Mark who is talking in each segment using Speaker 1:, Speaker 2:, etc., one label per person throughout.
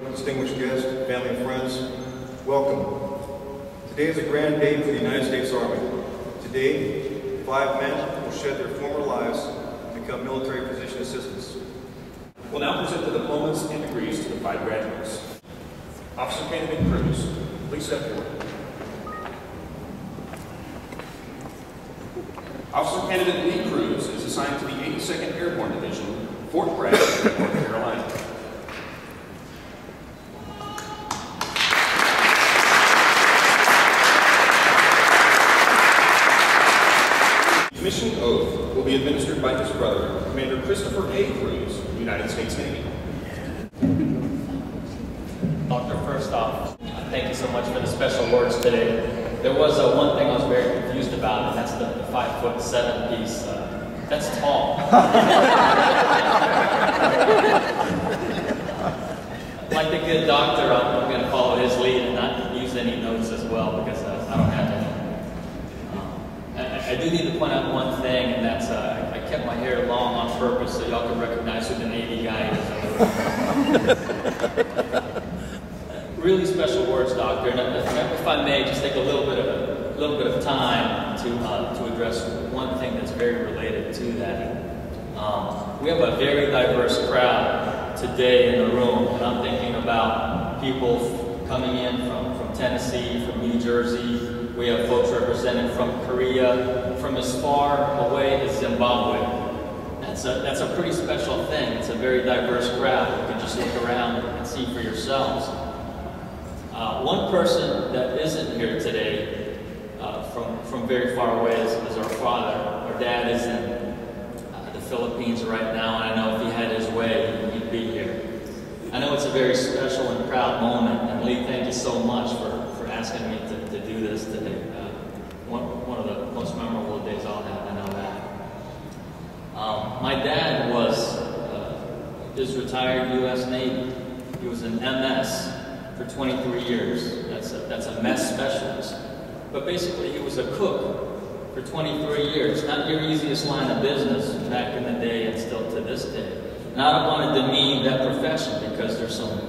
Speaker 1: Distinguished guests, family and friends, welcome. Today is a grand day for the United States Army. Today, 5 men will shed their former lives and become military physician assistants.
Speaker 2: We'll now present the diplomas and degrees to the 5 graduates. Officer Candidate Cruz, please step forward. Officer Candidate Lee Cruz is assigned to the 82nd Airborne Division, Fort Bragg, North Carolina. The mission oath will be administered by his brother, Commander Christopher A. Cruz, United States Navy.
Speaker 3: Doctor, first off, thank you so much for the special words today. There was one thing I was very confused about, and that's the 5'7" piece. That's tall. Like the good doctor, I'm going to follow his lead and not use any notes as well because I don't have any. I do need to point out one thing, and that's I kept my hair long on purpose so y'all can recognize who the Navy guy is. Really special words, Doctor. And if I may, just take a little bit of time to address one thing that's very related to that. We have a very diverse crowd today in the room, and I'm thinking about people coming in from Tennessee, from New Jersey. We have folks represented from Korea, from as far away as Zimbabwe. That's a pretty special thing. It's a very diverse crowd. You can just look around and see for yourselves. One person that isn't here today from very far away is our father. Our dad is in the Philippines right now, and I know if he had his way, he'd be here. I know it's a very special and proud moment, and Lee, thank you so much for asking me to do this today. One of the most memorable days I'll have, I know that. My dad is retired U.S. Navy. He was an MS for 23 years. That's a mess specialist. But basically, he was a cook for 23 years. Not your easiest line of business back in the day and still to this day. And I don't want to demean that profession because there's some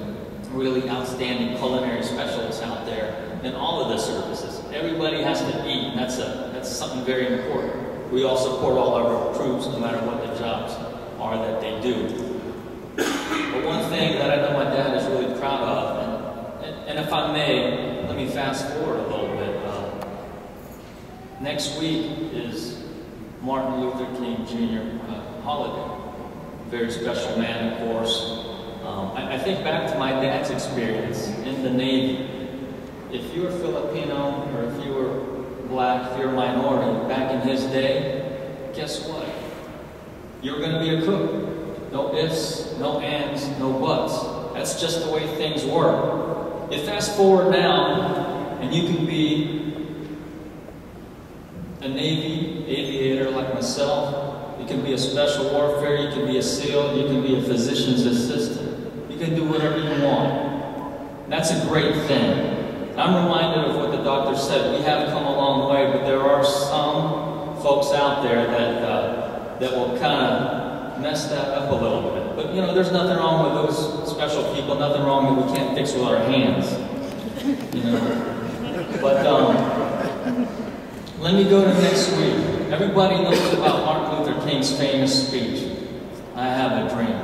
Speaker 3: really outstanding culinary specialists out there in all of the services. Everybody has to eat, and that's something very important. We all support all our troops no matter what the jobs are that they do. But one thing that I know my dad is really proud of, and if I may, let me fast forward a little bit. Next week is Martin Luther King Jr. Holiday. Very special man, of course. I think back to my dad's experience in the Navy. If you were Filipino or if you were black, if you were a minority back in his day, guess what? You were going to be a cook. No ifs, no ands, no buts. That's just the way things were. You fast forward now, and you can be a Navy aviator like myself. You can be a special warfare. You can be a SEAL. You can be a physician's assistant. You can do whatever you want. That's a great thing. I'm reminded of what the doctor said. We have come a long way, but there are some folks out there that will kind of mess that up a little bit. But you know, there's nothing wrong with those special people. Nothing wrong that we can't fix with our hands. You know. But let me go to next week. Everybody knows about Martin Luther King's famous speech, "I have a dream."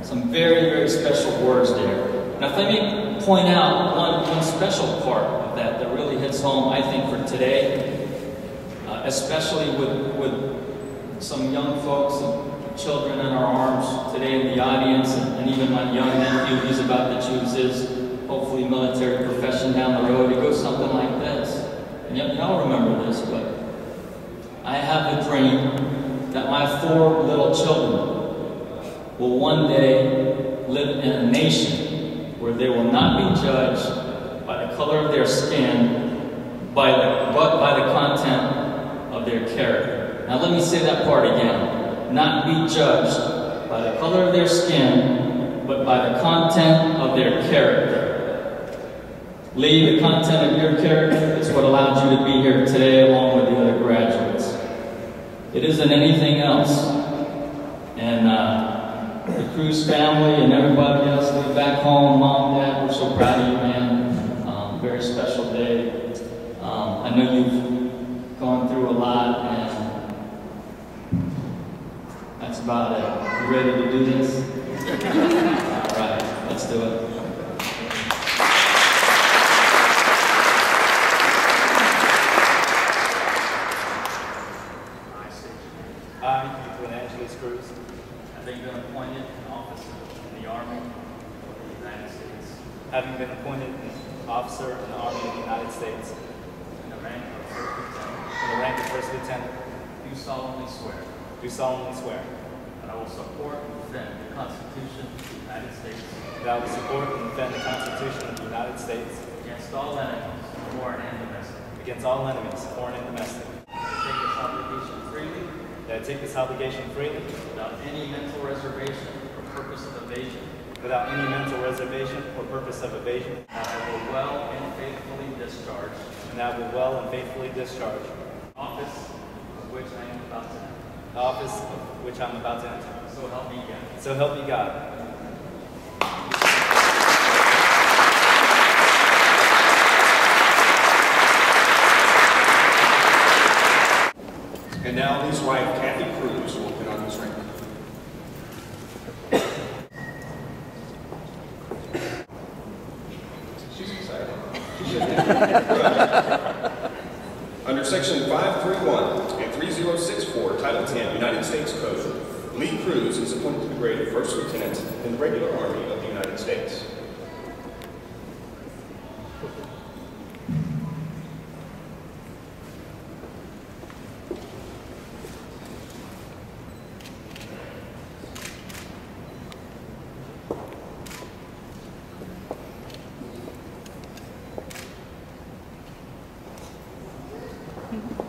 Speaker 3: Some very, very special words there. Now, if I may point out one special part of that really hits home, I think, for today, especially with some young folks and children in our arms today in the audience, and even my young nephew, he's about to choose his, hopefully, military profession down the road. It goes something like this. And y'all remember this, but I have a dream that my 4 little children will one day live in a nation where they will not be judged by the color of their skin, but by the content of their character. Now let me say that part again. Not be judged by the color of their skin, but by the content of their character. Lee, the content of your character is what allowed you to be here today along with the other graduates. It isn't anything else. And the Cruz family and everybody else back home, Mom, Dad, we're so proud of you, man. Very special day. I know you've gone through a lot, and that's about it. You ready to do this? All right, let's do it.
Speaker 4: Cruz, having been appointed an officer in the Army of the United States. Having been appointed an officer in the Army of the United States. In the rank of First Lieutenant. In the rank of First Lieutenant. Do solemnly swear. Do solemnly swear. That I will support and defend the Constitution of the United States. That I will support and defend the Constitution of the United States. Against all enemies, foreign and domestic. Against all enemies, foreign and domestic. Take this obligation freely. That I take this obligation freely. Without any mental reservation or purpose of evasion. Without any mental reservation or purpose of evasion. That I will well and faithfully discharge. And that I will well and faithfully discharge. The office of which I am about to enter. The office of which I am about to enter. So help me God. So help me God.
Speaker 2: And now his wife, Kathy Cruz, will put on his ring. She's excited. Under Section 531 and 3064, Title 10, United States Code, Lee Cruz is appointed to the grade of First Lieutenant in the regular Army of the United States.
Speaker 5: Mm-hmm.